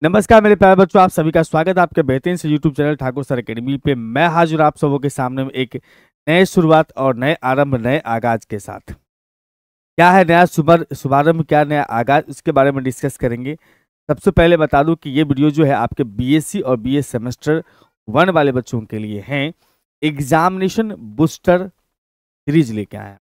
नमस्कार मेरे प्यारे बच्चों, आप सभी का स्वागत है आपके बेहतरीन से YouTube channel Thakur sir academy पे। मैं हाजिर आप सबों के सामने में एक नए शुरुआत और नए आरंभ, नए आगाज के साथ। क्या है नया शुभारंभ, क्या नया आगाज, उसके बारे में डिस्कस करेंगे। सबसे पहले बता दूं कि ये वीडियो जो है आपके बीएससी और बीए सेमेस्टर 1 वाले बच्चों के लिए हैं। एग्जामिनेशन बूस्टर सीरीज लेके आए हैं।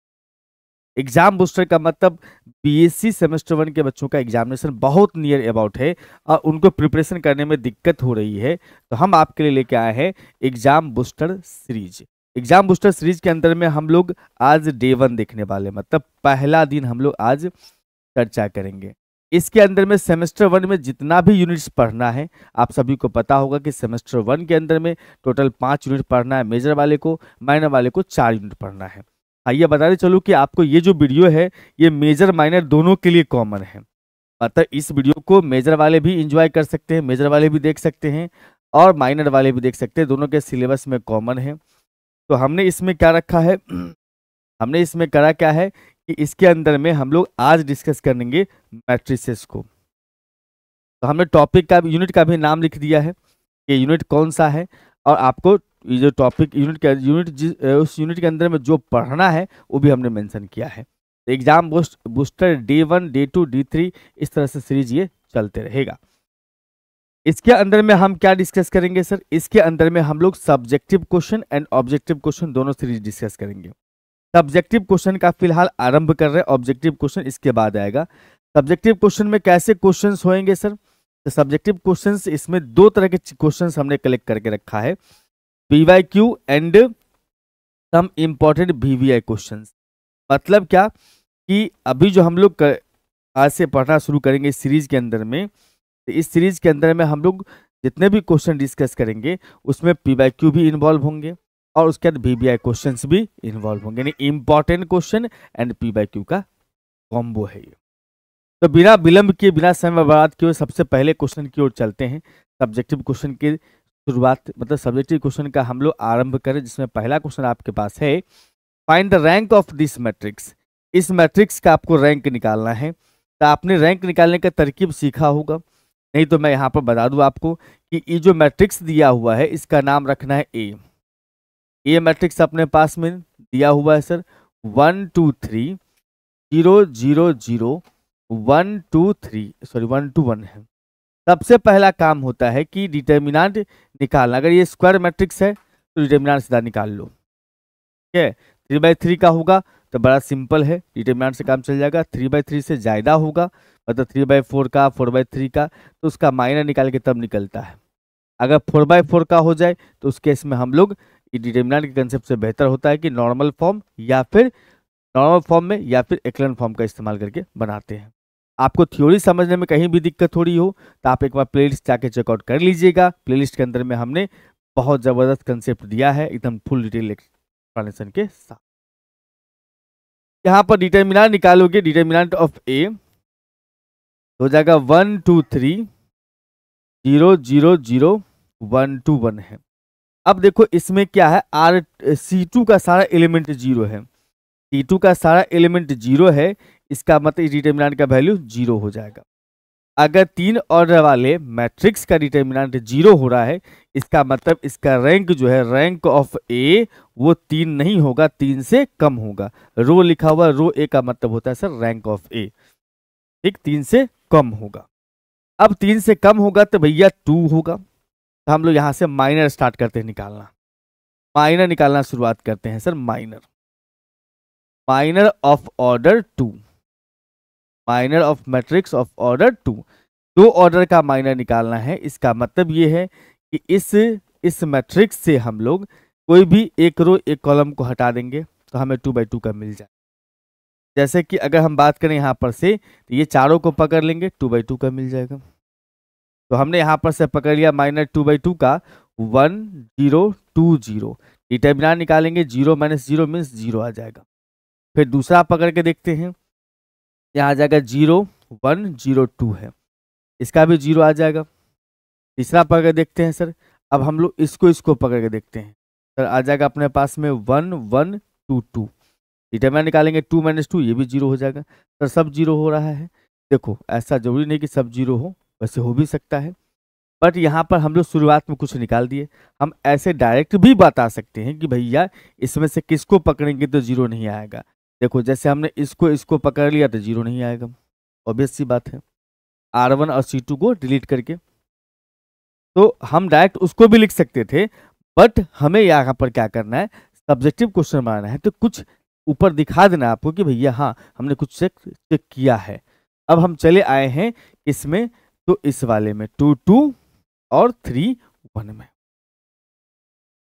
एग्जाम बूस्टर का मतलब बीएससी सेमेस्टर 1 के बच्चों का एग्जामिनेशन बहुत नियर अबाउट है और उनको प्रिपरेशन करने में दिक्कत हो रही है, तो हम आपके लिए लेके आए हैं exam booster series. Exam booster series के अंदर में हम लोग आज डे 1 देखने वाले, मतलब पहला दिन हम लोग आज चर्चा करेंगे। इसके अंदर में सेमेस्टर 1 में जितना भी यूनिट्स पढ़ना है, आप सभी को पता होगा कि सेमेस्टर 1 के अंदर में टोटल 5 यूनिट पढ़ना है। मेजर वाले को, माइनर वाले को 4 यूनिट पढ़ना है। आइए बताते चलूँ कि आपको ये जो वीडियो है ये मेजर माइनर दोनों के लिए कॉमन है। मतलब इस वीडियो को मेजर वाले भी एंजॉय कर सकते हैं, मेजर वाले भी देख सकते हैं और माइनर वाले भी देख सकते हैं, दोनों के सिलेबस में कॉमन है। तो हमने इसमें क्या रखा है, हमने इसमें करा क्या है कि इसके अंदर में हम लोग आज डिस्कस करेंगे मैट्रिसेस को। तो हमने टॉपिक का, यूनिट का भी नाम लिख दिया है कि यूनिट कौन सा है, और आपको ये जो टॉपिक उस यूनिट के अंदर में जो पढ़ना है वो भी हमने मेंशन किया है। Exam booster day 1, day 2, day 3, इस तरह से सीरीज ये चलते रहेगा। इसके अंदर में हम क्या डिस्कस करेंगे सर? इसके अंदर में हम लोग subjective question and objective question दोनों सीरीज डिस्कस करेंगे। सब्जेक्टिव क्वेश्चन का फिलहाल आरंभ कर रहे हैं, ऑब्जेक्टिव क्वेश्चन इसके बाद आएगा। सब्जेक्टिव क्वेश्चन में कैसे क्वेश्चंस होंगे सर? तो सब्जेक्टिव क्वेश्चंस, इसमें दो तरह के क्वेश्चंस हमने कलेक्ट करके रखा है, PYQ and some important VVI questions. मतलब क्या कि अभी जो हम लोग आज से पढ़ना शुरू करेंगे इस सीरीज के अंदर में, तो इस सीरीज के अंदर में हम लोग जितने भी क्वेश्चन डिस्कस करेंगे उसमें PYQ भी इन्वॉल्व होंगे और उसके बाद VVI क्वेश्चंस भी इन्वॉल्व होंगे, यानी इंपॉर्टेंट क्वेश्चन एंड PYQ का कॉम्बो है ये। तो बिना विलंब किए, बिना समय बर्बाद किए सबसे पहले क्वेश्चन की ओर चलते हैं। सब्जेक्टिव क्वेश्चन की शुरुआत, मतलब सब्जेक्टिव क्वेश्चन का हम लोग आरंभ करें, जिसमें पहला क्वेश्चन आपके पास है, find the rank of this matrix. इस मैट्रिक्स का आपको रैंक निकालना है। तो आपने रैंक निकालने का तरकीब सीखा होगा, नहीं तो मैं यहाँ पर बता दूँ आपको कि ये जो मैट्रिक्स दिया हुआ है इसका नाम रखना है ए। ये मैट्रिक्स अपने पास में दिया हुआ है सर 1 2 3 0 0 0 1 2 3, सॉरी 1 2 1 है। सबसे पहला काम होता है कि डिटर्मिनेंट निकालना। अगर ये स्क्वायर मैट्रिक्स है तो डिटर्मिनेंट सीधा निकाल लो, ठीक है। 3/3 का होगा तो बड़ा सिंपल है, डिटर्मिनेंट से काम चल जाएगा। 3/3 से ज़्यादा होगा, मतलब 3/4 का, 4/3 का, तो उसका माइनर निकाल के तब निकलता है। अगर 4/4 का हो जाए तो उस केस में हम लोग डिटर्मिनेंट के कंसेप्ट से बेहतर होता है कि नॉर्मल फॉर्म में या फिर एक्लन फॉर्म का इस्तेमाल करके बनाते हैं। आपको थ्योरी समझने में कहीं भी दिक्कत हो रही हो तो आप एक बार प्लेलिस्ट जाके चेकआउट कर लीजिएगा। प्लेलिस्ट के अंदर में हमने बहुत ज़बरदस्त कंसेप्ट दिया है, एकदम फुल डिटेल एक्सप्लेनेशन के साथ। यहाँ पर डिटर्मिनेंट निकालोगे, डिटर्मिनेंट ऑफ ए हो जाएगा 1 2 3 0 0 0 1 2 1 है। अब देखो इसमें क्या है, C2 का सारा एलिमेंट 0 है, C2 का सारा एलिमेंट 0 है, इसका मतलब डिटर्मिनेंट का वैल्यू 0 हो जाएगा। अगर 3 ऑर्डर वाले मैट्रिक्स का डिटर्मिनेंट 0 हो रहा है, इसका मतलब इसका रैंक जो है, रैंक ऑफ ए, वो 3 नहीं होगा, 3 से कम होगा। रो लिखा हुआ, रो ए का मतलब होता है सर रैंक ऑफ ए, ठीक, 3 से कम होगा। अब 3 से कम होगा तो भैया 2 होगा। तो हम लोग यहाँ से माइनर स्टार्ट करते हैं निकालना, माइनर निकालना शुरुआत करते हैं sir. Minor of order 2, minor of matrix of order 2, 2 order का माइनर निकालना है। इसका मतलब ये है कि इस मैट्रिक्स से हम लोग कोई भी एक रो एक कॉलम को हटा देंगे तो हमें 2/2 का मिल जाए। जैसे कि अगर हम बात करें यहाँ पर से, तो ये चारों को पकड़ लेंगे, 2/2 का मिल जाएगा। तो हमने यहाँ पर से पकड़ लिया माइनर 2/2 का 1 0 2 0। डिटर्मिनेंट निकालेंगे, 0 - 0 मीन्स 0 आ जाएगा। फिर दूसरा पकड़ के देखते हैं, यहाँ आ जाएगा 0 1 0 2 है, इसका भी 0 आ जाएगा। तीसरा पकड़ के देखते हैं सर, अब हम लोग इसको पकड़ के देखते हैं सर, आ जाएगा अपने पास में 1 1 2 2। डिटर्मिनेंट निकालेंगे, 2 - 2, ये भी 0 हो जाएगा। सर सब 0 हो रहा है। देखो ऐसा जरूरी नहीं कि सब 0 हो, वैसे हो भी सकता है। बट यहाँ पर हम लोग शुरुआत में कुछ निकाल दिए। हम ऐसे डायरेक्ट भी बता सकते हैं कि भैया इसमें से किसको पकड़ेंगे तो जीरो नहीं आएगा। देखो जैसे हमने इसको पकड़ लिया तो जीरो नहीं आएगा, ऑब्वियस सी बात है, R1 और C2 को डिलीट करके। तो हम डायरेक्ट उसको भी लिख सकते थे, बट हमें यहाँ पर क्या करना है, सब्जेक्टिव क्वेश्चन बनाना है, तो कुछ ऊपर दिखा देना आपको कि भैया हाँ हमने कुछ चेक किया है। अब हम चले आए हैं इसमें, तो इस वाले में 2 2 और 3 1 में।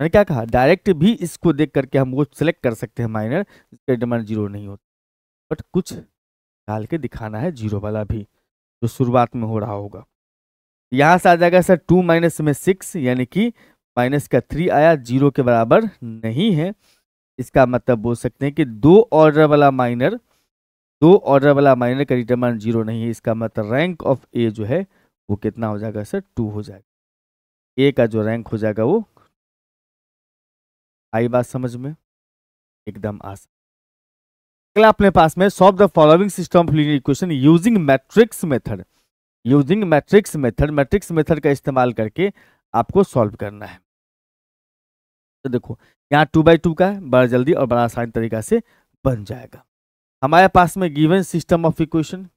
मैंने क्या कहा, डायरेक्ट भी इसको देख करके हम वो सिलेक्ट कर सकते हैं माइनर जिसका डिटरमिनेंट जीरो नहीं होता, बट कुछ डाल के दिखाना है जीरो वाला भी जो शुरुआत में हो रहा होगा। यहां से आ जाएगा सर 2 माइनस में 6, यानी कि माइनस का 3 आया, जीरो के बराबर नहीं है। इसका मतलब बोल सकते हैं कि दो ऑर्डर वाला माइनर का डिटरमिनेंट जीरो नहीं है। इसका मतलब रैंक ऑफ ए जो है वो कितना हो जाएगा सर, 2 हो जाएगा। ए का जो रैंक हो जाएगा वो, आई बात समझ में, एकदम आसान। अगला अपने पास में solve the following system of linear equation using matrix method. Matrix method का इस्तेमाल करके आपको सॉल्व करना है। तो देखो यहाँ 2/2 का है, बड़ा जल्दी और बड़ा आसान तरीका से बन जाएगा। हमारे पास में गिवन सिस्टम ऑफ इक्वेशन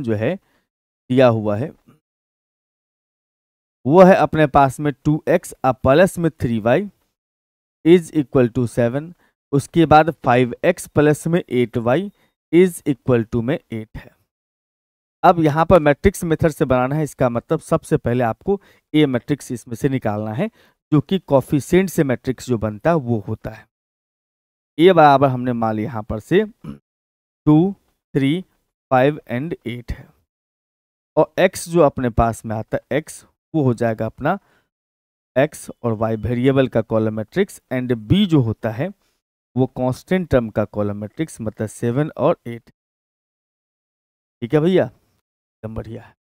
जो है दिया हुआ है वो है अपने पास में 2x प्लस में 3y इज इक्वल टू 7। उसके बाद 5x प्लस में 8y इज इक्वल टू में 8 है। अब यहाँ पर मैट्रिक्स मेथड से बनाना है, इसका मतलब सबसे पहले आपको ए मैट्रिक्स इसमें से निकालना है, जो कि कोफिशिएंट से मैट्रिक्स जो बनता है वो होता है। ए बराबर हमने मान लिया यहाँ पर से 2 3 5 एंड 8 है, और x जो अपने पास में आता है x वो हो जाएगा अपना x और y वेरिएबल का कॉलम मैट्रिक्स, एंड b जो होता है वो कांस्टेंट टर्म का कॉलम मैट्रिक्स, मतलब 7 और 8। ठीक है भैया, एकदम बढ़िया है।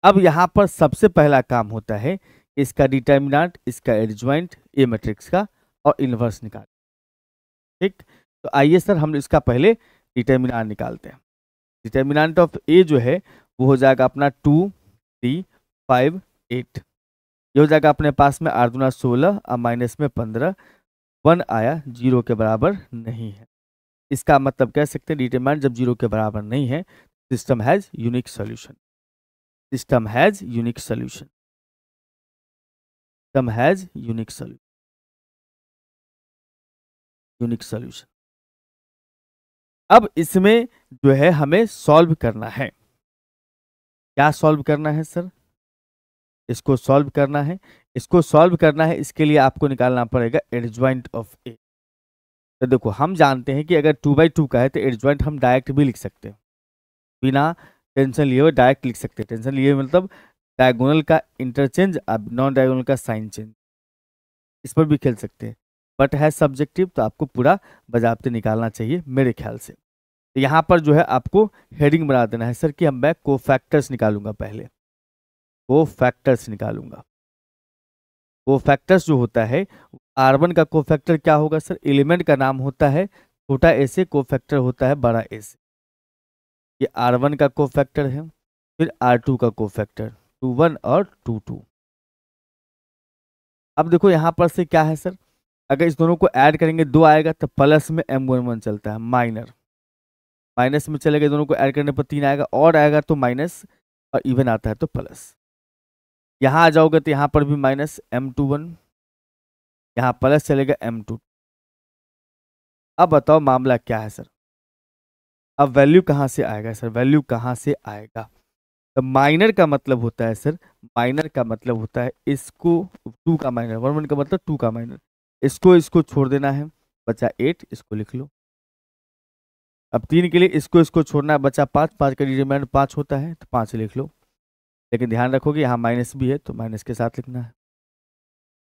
अब यहाँ पर सबसे पहला काम होता है इसका डिटर्मिनेंट, इसका एडजॉइंट ए मैट्रिक्स का, और इनवर्स निकाल। ठीक, तो आइए सर हम इसका पहले डिटर्मिनेंट निकालते हैं। डिटर्मिनेंट ऑफ ए जो है वो हो जाएगा अपना 2 3 5 8। ये हो जाएगा अपने पास में 8 दूना 16 और माइनस में 15, 1 आया, जीरो के बराबर नहीं है। इसका मतलब कह सकते हैं डिटरमिनेंट जब जीरो के बराबर नहीं है, सिस्टम हैज यूनिक सॉल्यूशन। अब इसमें जो है हमें सॉल्व करना है। क्या सॉल्व करना है सर, इसको सॉल्व करना है। इसके लिए आपको निकालना पड़ेगा एडजॉइंट ऑफ ए। तो देखो हम जानते हैं कि अगर 2/2 का है तो एडजॉइंट हम डायरेक्ट भी लिख सकते हैं, बिना टेंशन लिए हुए डायरेक्ट लिख सकते हैं। टेंशन लिए हुए मतलब डायगोनल का इंटरचेंज, अब नॉन डायगोनल का साइन चेंज, इस पर भी खेल सकते हैं, बट है सब्जेक्टिव, तो आपको पूरा बजाबते निकालना चाहिए मेरे ख्याल से। तो यहाँ पर जो है आपको हेडिंग बना देना है सर कि हम मैं कोफैक्टर्स निकालूंगा। पहले कोफैक्टर्स जो होता है, R1 का कोफैक्टर क्या होगा सर, एलिमेंट का नाम होता है छोटा ए से, कोफैक्टर होता है बड़ा ए से। ये R1 का कोफैक्टर है, फिर R2 का कोफैक्टर 2 1 और 2 2। अब देखो यहाँ पर से क्या है सर, अगर इस दोनों को ऐड करेंगे 2 आएगा तो प्लस में M11 चलता है, माइनस में चलेगा, दोनों को ऐड करने पर 3 आएगा, और आएगा तो माइनस, और इवन आता है तो प्लस। यहाँ आ जाओगे तो यहाँ पर भी माइनस M21, यहाँ प्लस चलेगा M2। अब बताओ मामला क्या है सर, अब वैल्यू कहाँ से आएगा सर, तो माइनर का मतलब होता है सर, इसको 2 का माइनर, 1 1 का मतलब 2 का माइनर, इसको छोड़ देना है, बचा 8, इसको लिख लो। अब 3 के लिए इसको छोड़ना है, बचा 5, 5 का डिटरमिनेंट 5 होता है तो 5 लिख लो, लेकिन ध्यान रखोगे यहाँ माइनस भी है तो माइनस के साथ लिखना है।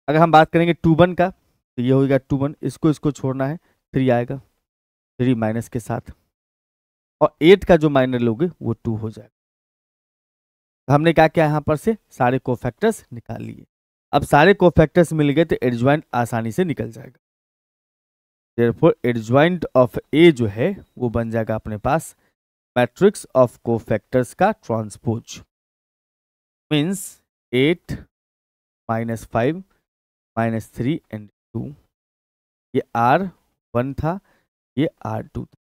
अगर हम बात करेंगे 2 1 का, तो ये होगा 2 1, इसको छोड़ना है, 3 आएगा, 3 माइनस के साथ, और 8 का जो माइनर लोगे वो 2 हो जाएगा। तो हमने क्या किया, यहाँ पर से सारे कोफैक्टर्स निकाल लिए। अब सारे कोफैक्टर्स मिल गए तो एडजॉइंट आसानी से निकल जाएगा। Therefore एडजॉइंट ऑफ ए जो है वो बन जाएगा अपने पास मैट्रिक्स ऑफ कोफैक्टर्स का ट्रांसपोज, मीन्स 8 -5 -3 एंड 2, ये R1 था, ये R2 था।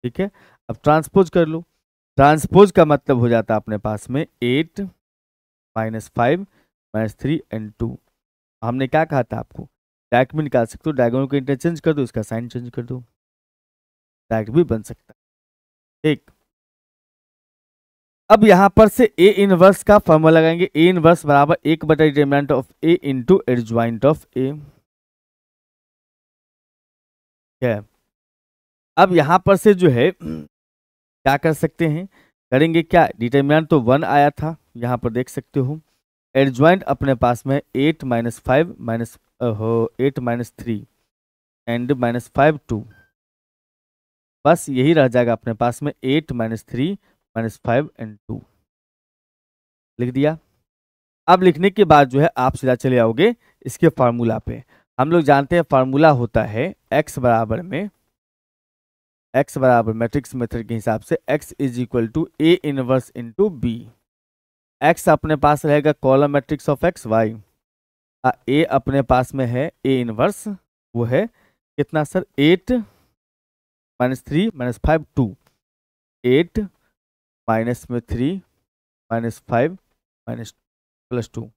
ठीक है, अब ट्रांसपोज कर लो। ट्रांसपोज का मतलब हो जाता है अपने पास में 8 -5 -3 एंड 2। हमने क्या कहा था आपको, डायरेक्ट भी निकाल सकते हो, डायगोनल को इंटरचेंज कर दो, इसका साइन चेंज कर दो, डायरेक्ट भी बन सकता है। ठीक, अब यहां पर से ए इनवर्स का फॉर्मूला लगाएंगे। ए इनवर्स बराबर 1/डिटरमिनेंट of A into adjoint of A. है, अब यहां पर से जो है क्या कर सकते हैं, करेंगे क्या, डिटरमिनेंट तो 1 आया था, यहां पर देख सकते हो। एडजॉइंट अपने पास में 8 -5 8 -3 एंड -5 2, बस यही रह जाएगा अपने पास में 8 -3 -5 एंड 2, लिख दिया। अब लिखने के बाद जो है आप सीधा चले आओगे इसके फार्मूला पे। हम लोग जानते हैं फार्मूला होता है x बराबर में, x बराबर मैट्रिक्स मेथड के हिसाब से x is equal to A inverse into B. x अपने पास रहेगा column matrix of x y, A अपने पास में है ए इनवर्स, वो है कितना सर, 8 -3 -5 2, 8 -3 -5 +2,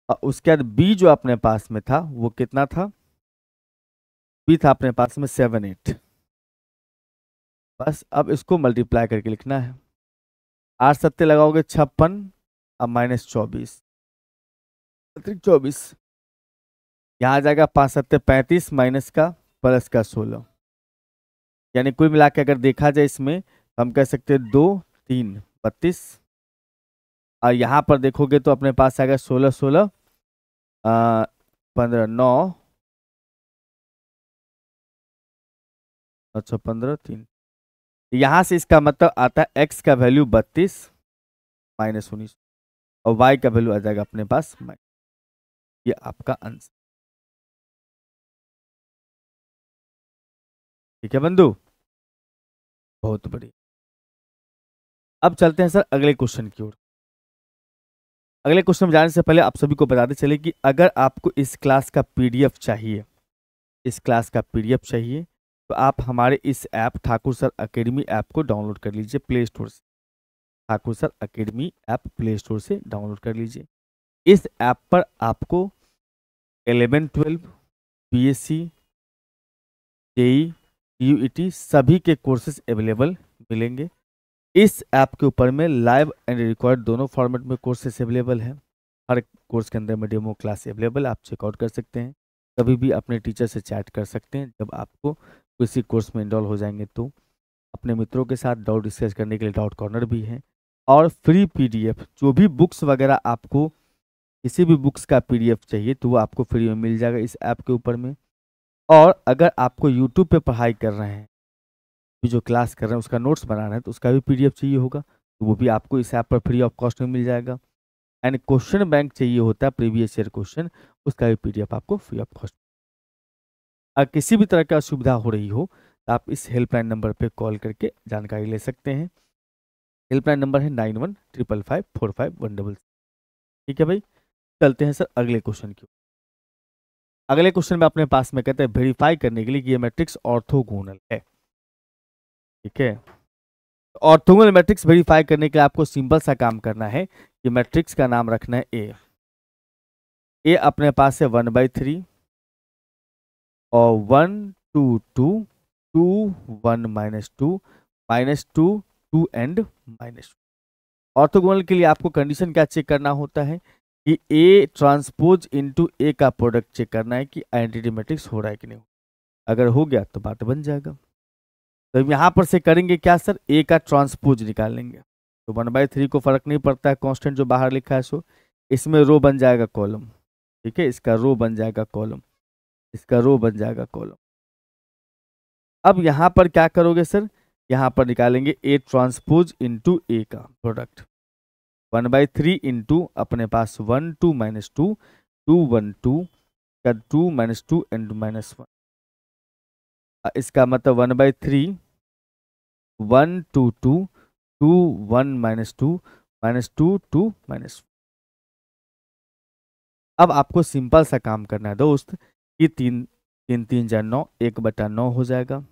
और उसके बाद बी जो अपने पास में था वो कितना था, बी था अपने पास में 7 8। बस अब इसको मल्टीप्लाई करके लिखना है। 8 सत्ते लगाओगे 56, अब -24 24, यहाँ आ जाएगा 5 सत्ते 35 माइनस का प्लस का 16, यानी कुल मिला के अगर देखा जाए इसमें हम कह सकते हैं 2 3 32, और यहाँ पर देखोगे तो अपने पास आएगा 16 16 15 9, अच्छा 15 3, यहाँ से इसका मतलब आता है x का वैल्यू 32 -19 और y का वैल्यू आ जाएगा अपने पास ये आपका आंसर। ठीक है बंधु, बहुत बढ़िया। अब चलते हैं सर अगले क्वेश्चन की ओर। अगले क्वेश्चन में जाने से पहले आप सभी को बताते चले कि अगर आपको इस क्लास का पीडीएफ चाहिए, इस क्लास का पीडीएफ चाहिए, तो आप हमारे इस app Thakur sir academy app को डाउनलोड कर लीजिए प्ले स्टोर से। Thakur sir academy app play store से डाउनलोड कर लीजिए। इस ऐप पर आपको 11 12 बीएससी जेई यूईटी सभी के कोर्सेज अवेलेबल मिलेंगे। इस ऐप के ऊपर में लाइव एंड रिकॉर्ड दोनों फॉर्मेट में कोर्सेज अवेलेबल हैं। हर कोर्स के अंदर में डेमो क्लास अवेलेबल, आप चेकआउट कर सकते हैं, कभी भी अपने टीचर से चैट कर सकते हैं। जब आपको किसी कोर्स में इनरोल हो जाएंगे तो अपने मित्रों के साथ डाउट डिस्कस करने के लिए डाउट कॉर्नर भी है, और फ्री पीडीएफ जो भी बुक्स वगैरह आपको किसी भी बुक्स का पीडीएफ चाहिए तो वो आपको फ्री में मिल जाएगा इस ऐप के ऊपर में। और अगर आपको यूट्यूब पे पढ़ाई कर रहे हैं, जो क्लास कर रहे हैं उसका नोट्स बना रहे हैं, तो उसका भी पीडीएफ चाहिए होगा तो वो भी आपको इस ऐप पर फ्री ऑफ कॉस्ट में मिल जाएगा। एंड क्वेश्चन बैंक चाहिए होता है प्रीवियस ईयर क्वेश्चन, उसका भी पीडीएफ आपको फ्री ऑफ कॉस्ट। अगर किसी भी तरह की असुविधा हो रही हो तो आप इस हेल्पलाइन नंबर पर कॉल करके जानकारी ले सकते हैं। हेल्पलाइन नंबर है 9155545166। ठीक है भाई, चलते हैं सर अगले क्वेश्चन की। अगले क्वेश्चन में अपने पास में कहते हैं वेरीफाई करने के लिए कि ये मैट्रिक्स ऑर्थोगोनल है। ठीक है, ऑर्थोगोनल मैट्रिक्स वेरीफाई करने के लिए आपको सिंपल सा काम करना है कि मैट्रिक्स का नाम रखना है ए। ए अपने पास है 1/3 और 1 2 2 2 1 -2 -2 2 एंड -2। ऑर्थोगोनल के लिए आपको कंडीशन क्या चेक करना होता है कि ए ट्रांसपोज इनटू ए का प्रोडक्ट चेक करना है कि आइडेंटिटी मैट्रिक्स हो रहा है कि नहीं। अगर हो गया तो बात बन जाएगा। तो यहाँ पर से करेंगे क्या सर, ए का ट्रांसपोज निकाल लेंगे। तो 1/3 को फर्क नहीं पड़ता है, कांस्टेंट जो बाहर लिखा है सो इसमें रो बन जाएगा कॉलम। ठीक है, इसका रो बन जाएगा कॉलम, इसका रो बन जाएगा कॉलम। अब यहाँ पर क्या करोगे सर, यहाँ पर निकालेंगे ए ट्रांसपोज इनटू ए का प्रोडक्ट। 1/3 इंटू अपने पास 1 2 -2 2 1 2 का 2 -2 एंड -1। इसका मतलब 1/3 1 2 2 2 1 -2 -2 2 -4। अब आपको सिंपल सा काम करना है दोस्त कि 3 3 3 जा 9, 1/9 हो जाएगा।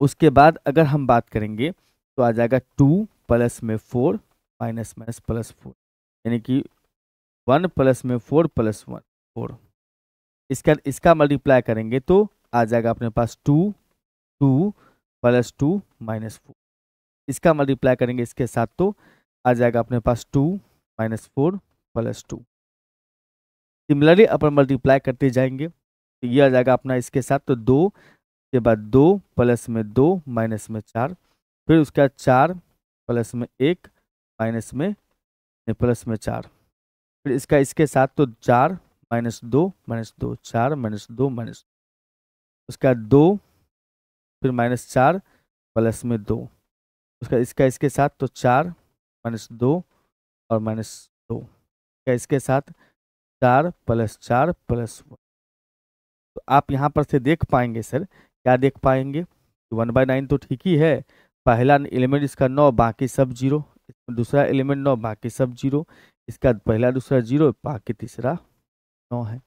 उसके बाद अगर हम बात करेंगे तो आ जाएगा 2 प्लस में 4 माइनस माइनस प्लस 4, यानी कि 1 प्लस में 4 प्लस 1 4। इसका मल्टीप्लाई करेंगे तो आ जाएगा अपने पास 2 2 प्लस 2 -4। इसका मल्टीप्लाई करेंगे इसके साथ तो आ जाएगा अपने पास 2 -4 प्लस 2। सिमिलरली अपन मल्टीप्लाई करते जाएंगे तो ये आ जाएगा अपना इसके साथ तो 2 के बाद 2 प्लस में 2 माइनस में 4, फिर उसका 4 प्लस में 1 माइनस में प्लस में 4, फिर इसका इसके साथ तो 4 -2 -2 4 -2 माइनस, उसका 2 फिर -4 प्लस में 2, उसका इसका इसके साथ तो 4 -2 और -2, इसके साथ 4 + 4 + 1। तो आप यहाँ पर से देख पाएंगे सर, क्या देख पाएंगे, 1/9 तो ठीक ही है, पहला एलिमेंट इसका 9 बाकी सब 0, दूसरा एलिमेंट 9 बाकी सब 0, इसका पहला दूसरा 0 बाकी तीसरा 9 है।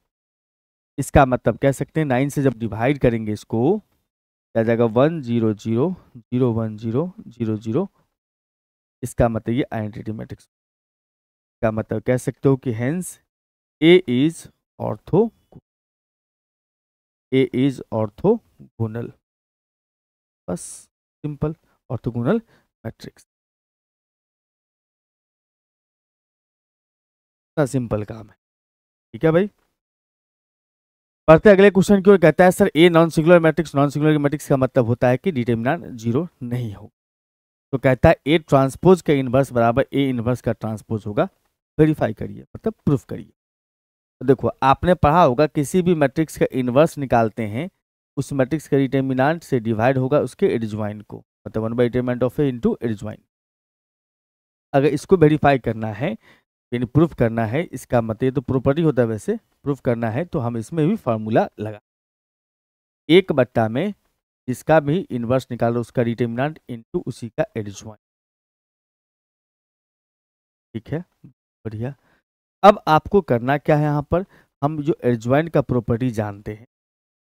इसका मतलब कह सकते हैं 9 से जब डिवाइड करेंगे इसको क्या जाएगा 1 0 0 0 1 0 0 0। इसका मतलब ये आइडेंटिटी मैट्रिक्स का मतलब कह सकते हो कि hence A is ortho, A is orthogonal, बस सिंपल ऑर्थोगोनल मैट्रिक्स। सिंपल काम है, ठीक है भाई। बढ़ते अगले क्वेश्चन की ओर। कहता है sir a non singular matrix, non singular matrix का मतलब होता है कि डिटरमिनेंट 0 नहीं हो। तो कहता है ए ट्रांसपोज का इनवर्स बराबर ए इनवर्स का ट्रांसपोज होगा, वेरीफाई करिए मतलब प्रूफ करिए। तो देखो आपने पढ़ा होगा किसी भी मैट्रिक्स का इनवर्स निकालते हैं उस मैट्रिक्स का डिटरमिनेंट से डिवाइड होगा उसके एडजॉइंट को, मतलब 1/डिटरमिनेंट ऑफ ए इनटू एडजॉइंट। अगर इसको वेरीफाई करना है यानी प्रूफ करना है, इसका मतलब ये तो प्रॉपर्टी होता है, वैसे प्रूफ करना है तो हम इसमें भी फार्मूला लगा 1/, में जिसका भी इनवर्स निकालो उसका डिटरमिनेंट इनटू उसी का एडजॉइंट। ठीक है, बढ़िया। अब आपको करना क्या है, यहाँ पर हम जो एडजॉइंट का प्रॉपर्टी जानते हैं,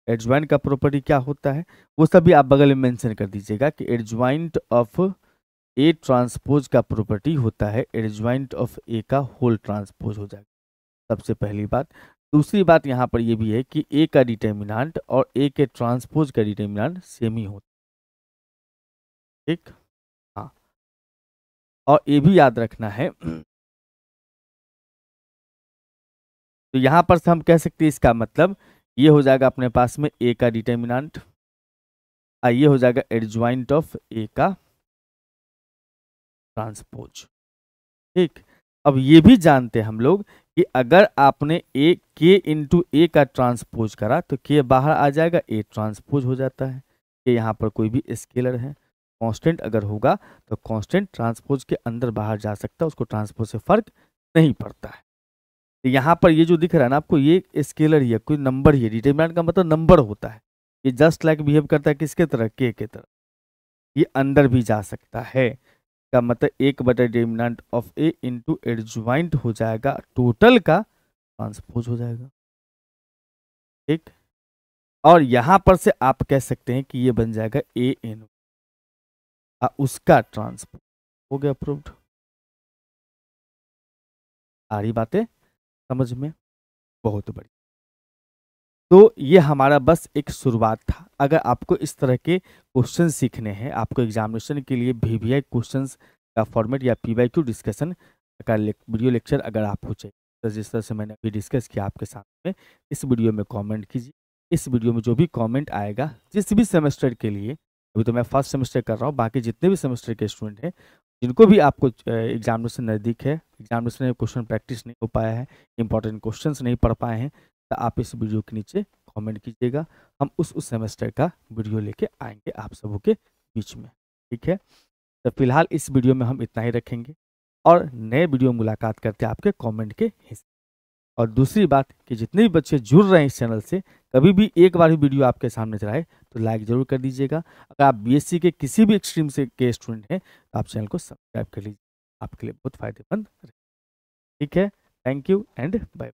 एडजॉइंट का प्रॉपर्टी क्या होता है वो सभी आप बगल में मेंशन कर दीजिएगा कि एडजॉइंट ऑफ ए ट्रांसपोज का प्रॉपर्टी होता है एडजॉइंट ऑफ ए का होल ट्रांसपोज हो जाएगा, सबसे पहली बात। दूसरी बात यहाँ पर ये भी है कि ए का डिटरमिनेंट और ए के ट्रांसपोज का डिटरमिनेंट सेम ही होता है, ठीक। हाँ, और ये भी याद रखना है तो यहाँ पर से हम कह सकते हैं इसका मतलब ये हो जाएगा अपने पास में ए का डिटरमिनेंट, ये हो जाएगा एडजॉइंट ऑफ ए का ट्रांसपोज, ठीक। अब ये भी जानते हैं हम लोग कि अगर आपने ए के इंटू ए का ट्रांसपोज करा तो के बाहर आ जाएगा, ए ट्रांसपोज हो जाता है। कि यहाँ पर कोई भी स्केलर है, कांस्टेंट अगर होगा तो कांस्टेंट ट्रांसपोज के अंदर बाहर जा सकता है, उसको ट्रांसपोज से फर्क नहीं पड़ता है। तो यहाँ पर ये जो दिख रहा है ना आपको, ये स्केलर ही है, कोई नंबर ही है, डिटरमिनेंट का मतलब नंबर होता है। ये जस्ट लाइक बिहेव करता है किसके तरह, के तरह, ये अंदर भी जा सकता है। का मतलब 1/डिटरमिनेंट ऑफ ए इंटू एडजॉइंट हो जाएगा, टोटल का ट्रांसपोज हो जाएगा, ठीक। और यहां पर से आप कह सकते हैं कि ये बन जाएगा ए इन उसका ट्रांसपोज, हो गया अप्रूव्ड। आ रही बातें समझ में, बहुत बड़ी। तो ये हमारा बस एक शुरुआत था। अगर आपको इस तरह के क्वेश्चन सीखने हैं, आपको एग्जामिनेशन के लिए वीवीआई क्वेश्चंस का फॉर्मेट या पीवाईक्यू डिस्कशन का वीडियो लेक्चर अगर आपको चाहिए तो जिस तरह से मैंने अभी डिस्कस किया आपके साथ में, इस वीडियो में कमेंट कीजिए। इस वीडियो में जो भी कमेंट आएगा जिस भी सेमेस्टर के लिए, अभी तो मैं फर्स्ट सेमेस्टर कर रहा हूँ, बाकी जितने भी सेमेस्टर के स्टूडेंट हैं जिनको भी आपको एग्जामिनेशन नज़दीक है, एग्जामिनेशन में क्वेश्चन प्रैक्टिस नहीं हो पाया है, इंपॉर्टेंट क्वेश्चन नहीं पढ़ पाए हैं, तो आप इस वीडियो के नीचे कमेंट कीजिएगा। हम उस सेमेस्टर का वीडियो लेके आएंगे आप सबों के बीच में, ठीक है। तो फिलहाल इस वीडियो में हम इतना ही रखेंगे और नए वीडियो मुलाकात करते हैं आपके कमेंट के हिस्से। और दूसरी बात कि जितने भी बच्चे जुड़ रहे हैं इस चैनल से, कभी भी एक बार भी वीडियो आपके सामने चलाए तो लाइक जरूर कर दीजिएगा। अगर आप बीएससी के किसी भी स्ट्रीम से के स्टूडेंट हैं तो आप चैनल को सब्सक्राइब कर लीजिए, आपके लिए बहुत फायदेमंद। ठीक है, थैंक यू एंड बाय।